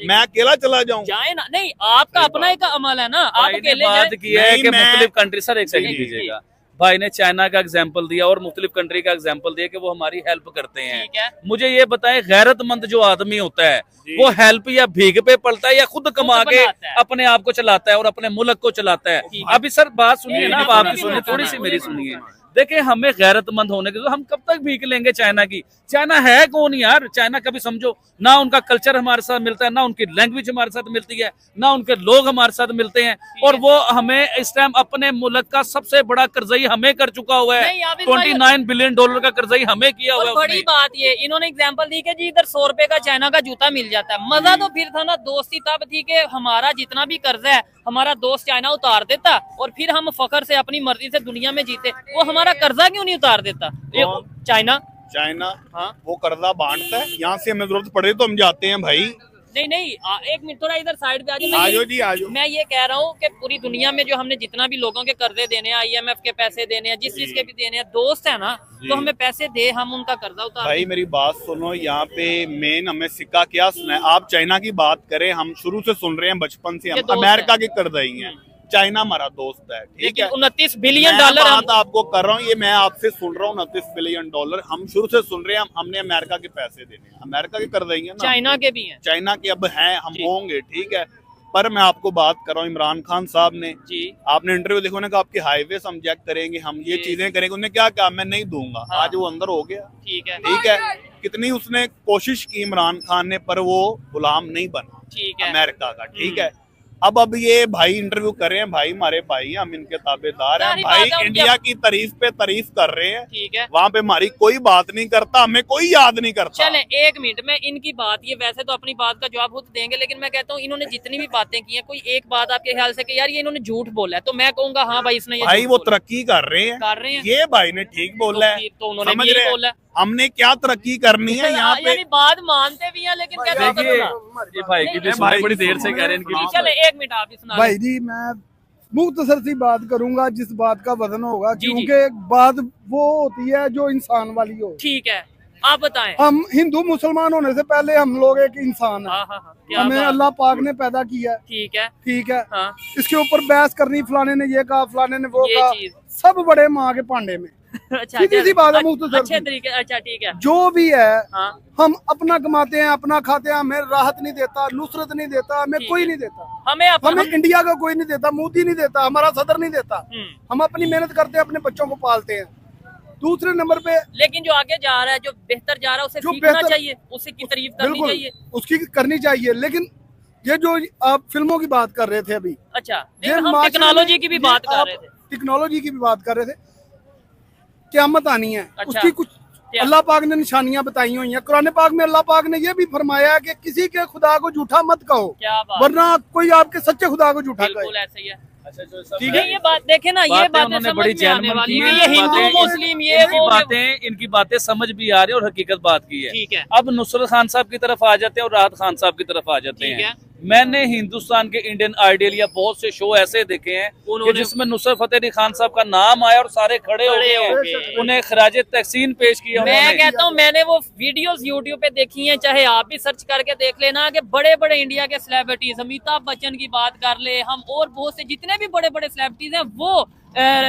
मैं अकेला चला जाऊं? जाए ना। नहीं, आपका अपना एक अमल है ना, आप अकेले बात की है कि मुख्तलिफ कंट्री, सर एक सेकंड दीजिएगा, भाई ने चाइना का एग्जाम्पल दिया और मुख्तलिफ कंट्री का एग्जाम्पल दिया कि वो हमारी हेल्प करते हैं। मुझे ये बताएं, गैरतमंद जो आदमी होता है वो हेल्प या भीख पे पड़ता है या खुद कमा के अपने आप को चलाता है और अपने मुल्क को चलाता है? अभी सर बात सुनिए ना, आप भी सुनिए, थोड़ी सी मेरी सुनिए। देखिए, हमें गैरतमंद होने के, तो हम कब तक भीख लेंगे चाइना की? चाइना है कौन यार? चाइना कभी समझो ना, उनका कल्चर हमारे साथ मिलता है, ना उनकी लैंग्वेज हमारे साथ मिलती है, ना उनके लोग हमारे साथ मिलते हैं, और वो हमें इस टाइम अपने मुल्क का सबसे बड़ा कर्जई हमें कर चुका हुआ है। 29 बिलियन डॉलर का कर्जई हमें किया हुआ है। बड़ी बात ये इन्होंने एग्जाम्पल दी कि जी इधर 100 रुपए का चाइना का जूता मिल जाता है। मजा तो फिर था ना, दोस्ती तब थी कि हमारा जितना भी कर्जा है हमारा दोस्त चाइना उतार देता और फिर हम फखर से अपनी मर्जी से दुनिया में जीते। वो हमारा कर्जा क्यों नहीं उतार देता? चाइना हाँ, वो कर्जा बांटता है, यहाँ से हमें जरूरत पड़े तो हम जाते हैं भाई। नहीं, एक मिनट थोड़ा इधर साइड पे आजो जी, आजो। मैं ये कह रहा हूँ कि पूरी दुनिया में जो हमने जितना भी लोगों के कर्जे देने हैं, IMF के पैसे देने हैं, जिस चीज के भी देने हैं, दोस्त है ना, तो हमें पैसे दे, हम उनका कर्जा उतार। भाई मेरी बात सुनो, यहाँ पे मेन हमें सिक्का क्या सुना है? आप चाइना की बात करें, हम शुरू से सुन रहे हैं, बचपन से हम अमेरिका के कर्जई हैं। चाइना हमारा दोस्त है, ठीक है। 29 बिलियन डॉलर बात आपको कर रहा हूँ, ये मैं आपसे सुन रहा हूँ। 29 बिलियन डॉलर हम शुरू से सुन रहे हैं। हमने अमेरिका के पैसे देने हैं, अमेरिका के कर्जई हैं ना, चाइना के भी हैं, चाइना के अब हैं, हम होंगे, ठीक है। पर मैं आपको बात कर रहा हूँ, इमरान खान साहब ने जी, आपने इंटरव्यू देखो, उन्होंने कहा आपके हाईवे हम चेक करेंगे, हम ये चीजें करेंगे। उन्होंने क्या कहा? मैं नहीं दूंगा। आज वो अंदर हो गया, ठीक है। कितनी उसने कोशिश की इमरान खान ने, पर वो गुलाम नहीं बना, ठीक है, अमेरिका का, ठीक है। अब ये भाई इंटरव्यू कर रहे हैं, भाई हमारे भाई, हम इनके ताबेदार हैं भाई, इंडिया की तारीफ पे तारीफ कर रहे हैं, ठीक है। वहाँ पे हमारी कोई बात नहीं करता, हमें कोई याद नहीं करता। चले एक मिनट में इनकी बात, ये वैसे तो अपनी बात का जवाब खुद देंगे, लेकिन मैं कहता हूँ इन्होंने जितनी भी बातें की हैं, कोई एक बात आपके ख्याल से कि यार ये इन्होंने झूठ बोला है, तो मैं कहूँगा हाँ भाई इसने भाई वो तरक्की कर रहे हैं, ये भाई ने ठीक बोला है, तो उन्होंने भी यही बोला। हमने क्या तरक्की करनी है यहाँ पे? बात मानते भी हैं, लेकिन ये भाई की भाई बड़ी देर से कह रहे हैं। चले एक मिनट आप सुना भाई जी, मैं मुख्तसर सी बात करूंगा जिस बात का वजन होगा, क्योंकि बात वो होती है जो इंसान वाली हो। ठीक है, आप बताएं। हम हिंदू मुसलमान होने से पहले हम लोग एक इंसान है। हमें अल्लाह पाक ने पैदा किया, ठीक है। इसके ऊपर बहस करनी, फलाने ने ये कहा, फलाने ने वो कहा, सब बड़े माँ के पांडे में। अच्छा, सीधी सी बात है मुख्तसर, अच्छे तरीके। अच्छा ठीक है, जो भी है हम अपना कमाते हैं, अपना खाते हैं, हमें राहत नहीं देता, नुसरत नहीं देता, हमें कोई नहीं देता, हमें इंडिया का कोई नहीं देता, मोदी नहीं देता, हमारा सदर नहीं देता। हम अपनी मेहनत करते हैं, अपने बच्चों को पालते हैं। दूसरे नंबर पे, लेकिन जो आगे जा रहा है, जो बेहतर जा रहा है, उसे सीखना चाहिए, उसकी तारीफ करनी चाहिए, उसकी करनी चाहिए। लेकिन ये जो आप फिल्मों की बात कर रहे थे अभी, अच्छा, हम टेक्नोलॉजी की भी बात कर रहे थे, टेक्नोलॉजी की भी बात कर रहे थे, क़यामत आनी है, उसकी कुछ अल्लाह पाक ने निशानियां बताई हुई हैं। कुरान पाक में अल्लाह पाक ने ये भी फरमाया है कि किसी के खुदा को झूठा मत कहो, वरना कोई आपके सच्चे खुदा को झूठा कहे। ठीक है। ये बात देखे ना, ये बातें उन्होंने समझ बड़ी में आने जेन्युइन वाली की है। हैं। ये हिंदू बातें- मुस्लिम ये वो इनकी बातें समझ भी आ रही है और हकीकत बात की है। ठीक है। अब नुसरत खान साहब की तरफ आ जाते हैं और राहत खान साहब की तरफ आ जाते ठीक हैं। है। मैंने हिंदुस्तान के इंडियन आइडियल या बहुत से शो ऐसे देखे हैं कि जिसमें नुसरत फतेह अली खान साहब का नाम आया और सारे खड़े हो गए, उन्हें खराज तहसीन पेश किया। मैं कहता हूँ, मैंने वो वीडियोस यूट्यूब पे देखी हैं, चाहे आप भी सर्च करके देख लेना, कि बड़े बड़े इंडिया के सेलिब्रिटीज, अमिताभ बच्चन की बात कर ले हम, और बहुत से जितने भी बड़े बड़े सेलिब्रिटीज हैं, वो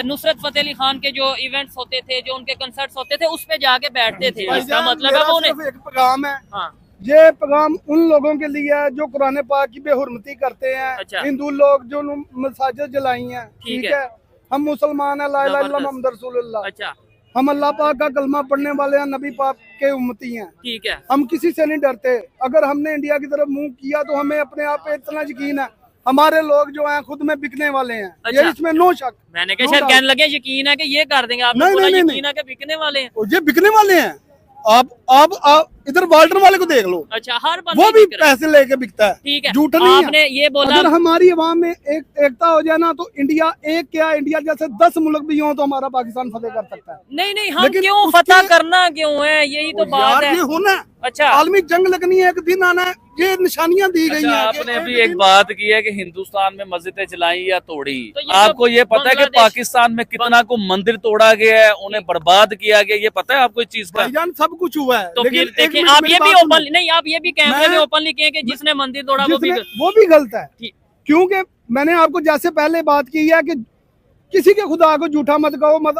नुसरत फतेह अली खान के जो इवेंट्स होते थे, जो उनके कंसर्ट्स होते थे, उस पे जाके बैठते थे। इसका मतलब है वो सिर्फ एक पैगाम है, हाँ ये पैगाम उन लोगों के लिए है जो कुरान पाक की बेहुरमती करते हैं। अच्छा। हिंदू लोग जो मसाजिद जलाई हैं, ठीक ठीक है। है। हम मुसलमान हैं, ला इलाहा इल्लल्लाह जबरदस्त। मुहम्मद रसूलुल्लाह। अच्छा हम अल्लाह पाक का कलमा पढ़ने वाले हैं, नबी पाक के उम्मती हैं। ठीक है। हम किसी से नहीं डरते। अगर हमने इंडिया की तरफ मुंह किया तो हमें अपने आप पे इतना यकीन है, हमारे लोग जो हैं खुद में बिकने वाले हैं। अच्छा। ये इसमें नो शक। मैंने कहा No शायद doubt। कहने लगे यकीन है कि ये कर देंगे, आपने नहीं, बोला नहीं, यकीन है कि बिकने वाले हैं। ये बिकने वाले हैं। आप इधर वाल्टर वाले को देख लो, अच्छा, हर बंदा वो भी बिक रहा है। पैसे लेके बिकता है। ठीक है। झूठ नहीं आपने है। ये बोला, अगर हमारी आवाम में एकता हो जाए ना, तो इंडिया एक क्या, इंडिया जैसे 10 मुल्क भी हो तो हमारा पाकिस्तान फतेह कर सकता है। नहीं नहीं, हम लेकिन क्यों उसके- फतह करना क्यों है, यही तो बात यार है। ये होना है। अच्छा, आलमी जंग लगनी है, एक दिन आना है, ये निशानियां दी गई अच्छा, हैं। आपने कि अभी दिन- एक बात की है कि हिंदुस्तान में मस्जिदें जलाई या तोड़ी। तो ये आपको ये पता है कि बांग्लादेश- पाकिस्तान में कितना को मंदिर तोड़ा गया है, उन्हें बर्बाद किया गया, ये पता है आपको इस चीज का? भाईजान सब कुछ हुआ है। तो लेकिन फिर एक देखिए, मिनट आप मेरी ये भी बात सुनो। ओपनली नहीं, आप ये भी कैमरे में ओपनली कहें कि जिसने मंदिर तोड़ा वो भी वो भी गलत है। ठीक। क्योंकि मैंने आपको जैसे पहले बात की है कि किसी के खुदा को झूठा मत कहो, मत,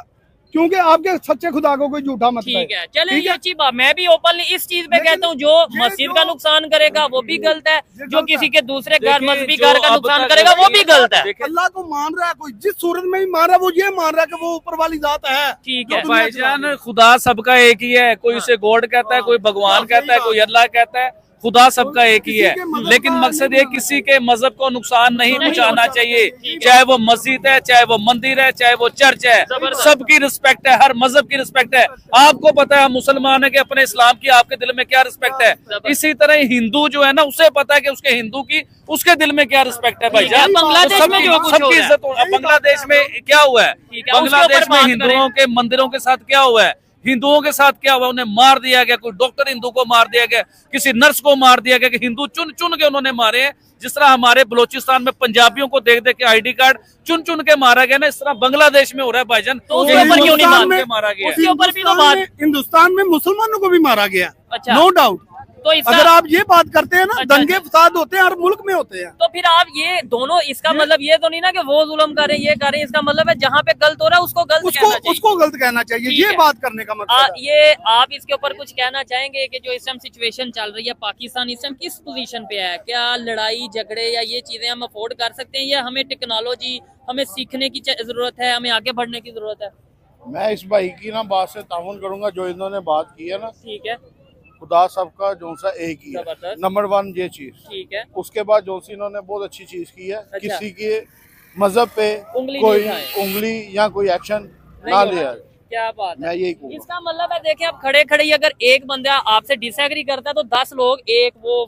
क्योंकि आपके सच्चे खुदा को कोई झूठा मत ठीक कहे। है। चले, ठीक ये है? अच्छी बात, मैं भी ओपनली इस चीज पे लेकिन कहता हूँ, जो ये मस्जिद जो- का नुकसान करेगा वो भी गलत है, ये जो गलत किसी है। के दूसरे घर देखिए, मजहबी जो घर का अब नुकसान तक करेगा वो भी गलत है। देखिए, अल्लाह को मान रहा है कोई, जिस सूरत में ही मान रहा है, वो ये मान रहा है कि वो ऊपर वाली जात है। ठीक जो है। दुनिया भाईजान चला रही है। खुदा सबका एक ही है, कोई उसे गॉड कहता है, कोई भगवान हाँ, कहता है, सही कोई बात। अल्लाह कहता है, खुदा सबका एक ही किसी है। के मजहब लेकिन का मकसद नहीं ये बनाना किसी के मजहब को नुकसान नहीं नहीं पहुंचाना होता। चाहिए, ठीक है। चाहे वो मस्जिद है, चाहे वो मंदिर है, चाहे वो चर्च है, जबरदस्त। सबकी रिस्पेक्ट है, हर मजहब की रिस्पेक्ट है। आपको पता है हम मुसलमान है कि अपने इस्लाम की आपके दिल में क्या रिस्पेक्ट है, जबरदस्त। इसी तरह हिंदू जो है ना, उसे पता है कि उसके हिंदू की उसके दिल में क्या रिस्पेक्ट है भाईजान। बांग्लादेश तो में जो कुछ हो सबकी रहा है। इज्जत हो। अब बांग्लादेश में क्या हुआ है, ठीक है, उसके ऊपर बांग्लादेश में बात हिंदुओं के मंदिरों के साथ क्या हुआ है, हिंदुओं के साथ क्या हुआ, उन्हें मार दिया गया, कोई डॉक्टर हिंदू को मार दिया गया, किसी नर्स को मार दिया गया, कि हिंदू चुन चुन के उन्होंने मारे हैं। जिस तरह हमारे बलोचिस्तान में पंजाबियों को देख देख के आईडी कार्ड चुन चुन के मारा गया ना, इस तरह बांग्लादेश में हो रहा है भाईजान। तो उसके ये ऊपर क्यों नहीं हिंदुस्तान मारते? में मारा गया है। उसके ऊपर भी तो हिंदुस्तान में मुसलमानों को भी मारा गया। अच्छा। No doubt. तो इसका अगर आप ये बात करते हैं ना, अच्छा, दंगे फसाद होते हैं, हर मुल्क में होते हैं। तो फिर आप ये दोनों, इसका मतलब ये तो नहीं ना कि वो जुल्म कर रहे हैं, ये कर रहे हैं, इसका मतलब है जहाँ पे गलत हो रहा है उसको गलत कहना चाहिए। उसको गलत कहना चाहिए, ठीक ये है। बात करने का मतलब है। ये आप इसके ऊपर कुछ कहना चाहेंगे कि जो इस टाइम सिचुएशन चल रही है, पाकिस्तान इस टाइम किस पोजीशन पे है? क्या लड़ाई झगड़े या ये चीजें हम अफोर्ड कर सकते हैं, या हमें टेक्नोलॉजी, हमें सीखने की जरूरत है, हमें आगे बढ़ने की जरूरत है? मैं इस भाई की ना बात से ताउन करूंगा, जो इन्होंने बात की है ना, ठीक है। खुदा सबका जो सा एक ही है, जबरदस्त। नंबर 1 ये चीज। ठीक है। उसके बाद जो सी इन्होंने बहुत अच्छी चीज की है, अच्छा। किसी के मजहब पे उंगली कोई नहीं उठाए। उंगली या कोई एक्शन नहीं ना होना लिया। चाहिए। क्या बात है। मैं यही कहूँगा। इसका मतलब है, देखिए आप खड़े खड़े ही अगर एक बंदा आपसे डिसएग्री करता है तो 10 लोग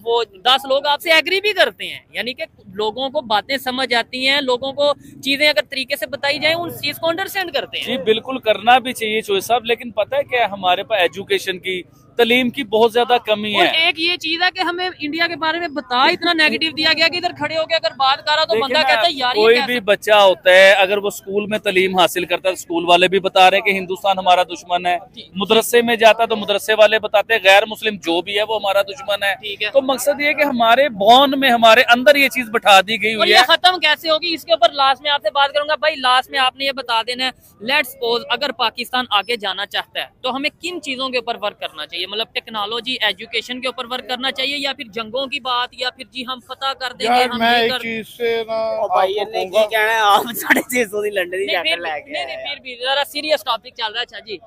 वो 10 लोग आपसे एग्री भी करते हैं। यानी कि लोगों को बातें समझ आती हैं, लोगों को चीजें अगर तरीके से बताई जाए उन चीज को अंडरस्टैंड करते हैं। जी बिल्कुल करना भी चाहिए चोई साहब, लेकिन पता है क्या, हमारे पास एजुकेशन की, तालीम की बहुत ज्यादा कमी और है। एक ये चीज है कि हमें इंडिया के बारे में बता इतना नेगेटिव दिया गया कि इधर खड़े होकर अगर बात कर रहा तो देखिए बंदा ना, कहता है यार ये कोई कैसे? भी बच्चा होता है, अगर वो स्कूल में तालीम हासिल करता है, स्कूल वाले भी बता रहे हैं कि हिंदुस्तान हमारा दुश्मन है। मुदरसे में जाता है तो मुदरसे वाले बताते हैं गैर मुस्लिम जो भी है वो हमारा दुश्मन है। ठीक है। तो मकसद ये है कि हमारे बॉन में, हमारे अंदर ये चीज बैठा दी गई और हुई ये है। खत्म कैसे होगी, इसके ऊपर लास्ट में आपसे बात करूंगा। भाई लास्ट में आपने ये बता देना है, लेट्स सपोज अगर पाकिस्तान आगे जाना चाहता है तो हमें किन चीजों के ऊपर वर्क करना चाहिए? मतलब टेक्नोलॉजी, एजुकेशन के ऊपर वर्क करना चाहिए, या फिर जंगों की बात, या फिर जी हम पता कर देंगे यार हम मैं ये एक कर... चीज से ना भाई आपको इन्हें कहूंगा, की कहना है, आप 650 ਦੀ लंडन ਦੀ नहीं, जैकेट फिर ਲੈ भी- के नहीं, फिर भी जरा सीरियस टॉपिक चल रहा है। अच्छा जी,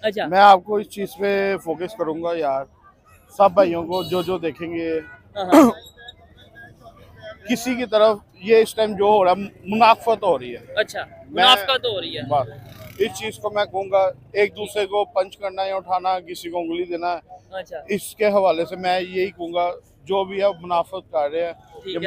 अच्छा मैं आपको इस चीज पे फोकस करूंगा यार। सब भाइयों को जो देखेंगे, हाँ, किसी की तरफ ये इस टाइम जो हो रहा है, मुनाफत हो रही है। अच्छा मुनाफकत हो रही है। बस इस चीज को मैं कहूंगा, एक दूसरे को पंच करना या उठाना, किसी को उंगली देना, अच्छा इसके हवाले से मैं यही कहूंगा, जो भी है मुनाफत कर रहे हैं। ये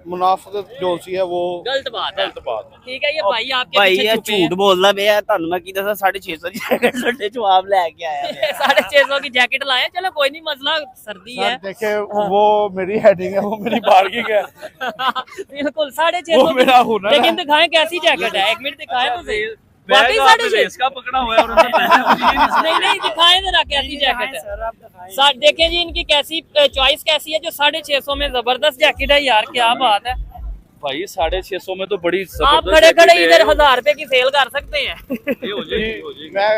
मुनाफत जो सी है वो गलत बात है। ठीक है, ये भाई आपके भाई पीछे ये छुपे हैं। झूठ बोलदा पिया तुहानू मैं की दसा 650 ਦੀ ਜੈਕਟ ਲੱਡੇ ਜਵਾਬ ਲੈ ਕੇ ਆਇਆ 650 की जैकेट लाए, चलो कोई नहीं, मसला सर्दी है। देखे वो मेरी हेडिंग है, वो मेरी बार्गिंग है। बिल्कुल 650 मेरा हुनर है। लेकिन दिखाएं कैसी जैकेट है, एक मिनट दिखाएं तो सही। बैग वाकई आपने 650 इसका पकड़ा हुआ है और उन्होंने पहना है। नहीं दिखाएं जरा कैसी जैकेट है। देखें जी इनकी कैसी चॉइस कैसी है, जो 650 में जबरदस्त जैकेट है यार, क्या बात है। भाई 650 में तो बड़ी आप जबरदस्त खड़े खड़े जैकेट है। इधर 1000 रुपए की सेल कर सकते हैं। ये हो जाएगी, ये हो जाएगी। मैं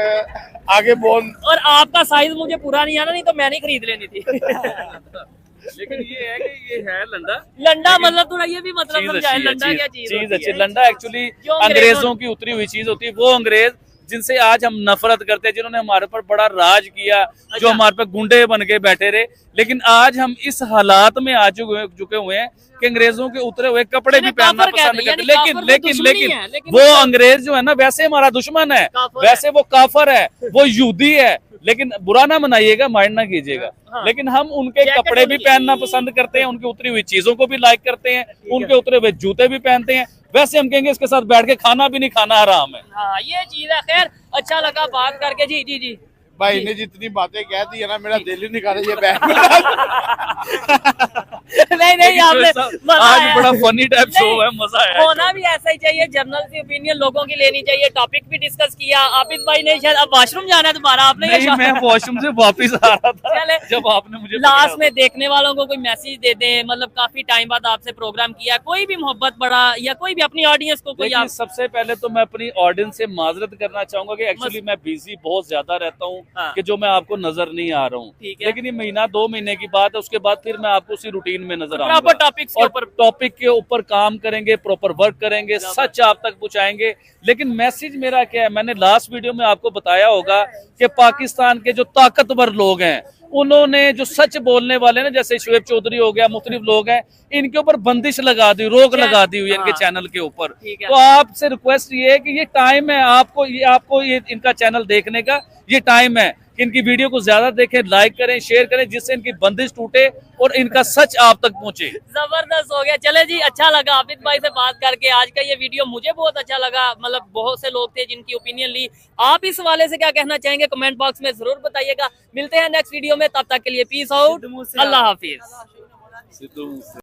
आगे बोल और आपका साइज मुझे पूरा नहीं आना, नहीं तो मैंने खरीद लेनी थी। लेकिन ये है कि ये है लंडा। लंडा मतलब थोड़ा ये भी मतलब चीज समझाए, अच्छी है, लंडा क्या चीज होती अच्छी। है? लंडा एक्चुअली जो अंग्रेजों की उतरी हुई चीज होती है। वो अंग्रेज जिनसे आज हम नफरत करते हैं, जिन्होंने हमारे पर बड़ा राज किया, जो हमारे पर गुंडे बन के बैठे रहे, लेकिन आज हम इस हालात में आ चुके हुए हैं कि अंग्रेजों के उतरे हुए कपड़े भी पहनना पसंद करते हैं। लेकिन वो अंग्रेज जो है ना, वैसे हमारा दुश्मन है, वैसे वो काफर है, वो यहूदी है। लेकिन बुरा ना मनाइएगा, माइंड ना कीजिएगा। लेकिन हम उनके कपड़े भी पहनना पसंद करते हैं, उनकी उतरी हुई चीजों को भी लाइक करते हैं, उनके उतरे हुए जूते भी पहनते हैं। वैसे हम कहेंगे इसके साथ बैठ के खाना भी नहीं खाना हराम है। हाँ ये चीज है। खैर अच्छा लगा बात करके। जी जी जी भाई ने जितनी बातें कह दी है ना, मेरा दिल ही निकाला ये बैग। नहीं आपने आज बड़ा फनी टाइप शो है, मजा आया। होना भी ऐसा ही चाहिए, जर्नल की ओपिनियन लोगों की लेनी चाहिए। टॉपिक भी डिस्कस किया। आबिद भाई ने शायद अब वॉशरूम जाना है दोबारा, आपने नहीं, मैं वॉशरूम से वापस आ रहा था चले। जब आपने मुझे लास्ट में देखने वालों को कोई मैसेज दे दें, मतलब काफी टाइम बाद आपसे प्रोग्राम किया, कोई भी मोहब्बत बड़ा या कोई भी अपनी ऑडियंस को कोई आप... सबसे पहले तो मैं अपनी ऑडियंस से माजरत करना चाहूंगा कि एक्चुअली मैं बिजी बहुत ज्यादा रहता हूँ, कि जो मैं आपको नजर नहीं आ रहा हूँ। लेकिन ये महीना 2 महीने की बात है, उसके बाद फिर मैं आपको उसी रूटीन में नजर आऊंगा। टॉपिक के ऊपर काम करेंगे, प्रॉपर वर्क करेंगे, सच आप तक पहुंचाएंगे। लेकिन मैसेज मेरा क्या है, मैंने लास्ट वीडियो में आपको बताया होगा कि पाकिस्तान के जो ताकतवर लोग हैं, उन्होंने जो सच बोलने वाले ना, जैसे शुएब चौधरी हो गया, मुख्तलिफ लोग हैं, इनके ऊपर बंदिश लगा दी, रोक लगा दी हुई है इनके चैनल के ऊपर। तो आपसे रिक्वेस्ट ये है कि ये टाइम है आपको ये इनका चैनल देखने का, ये टाइम है कि इनकी वीडियो को ज्यादा देखें, लाइक करें, शेयर करें, जिससे इनकी बंदिश टूटे और इनका सच आप तक पहुंचे। जबरदस्त हो गया। चले जी, अच्छा लगा आबिद भाई से बात करके। आज का ये वीडियो मुझे बहुत अच्छा लगा, मतलब बहुत से लोग थे जिनकी ओपिनियन ली। आप इस हवाले से क्या कहना चाहेंगे कमेंट बॉक्स में जरूर बताइएगा। मिलते हैं नेक्स्ट वीडियो में, तब तक के लिए पीस आउट, अल्लाह हाफिज।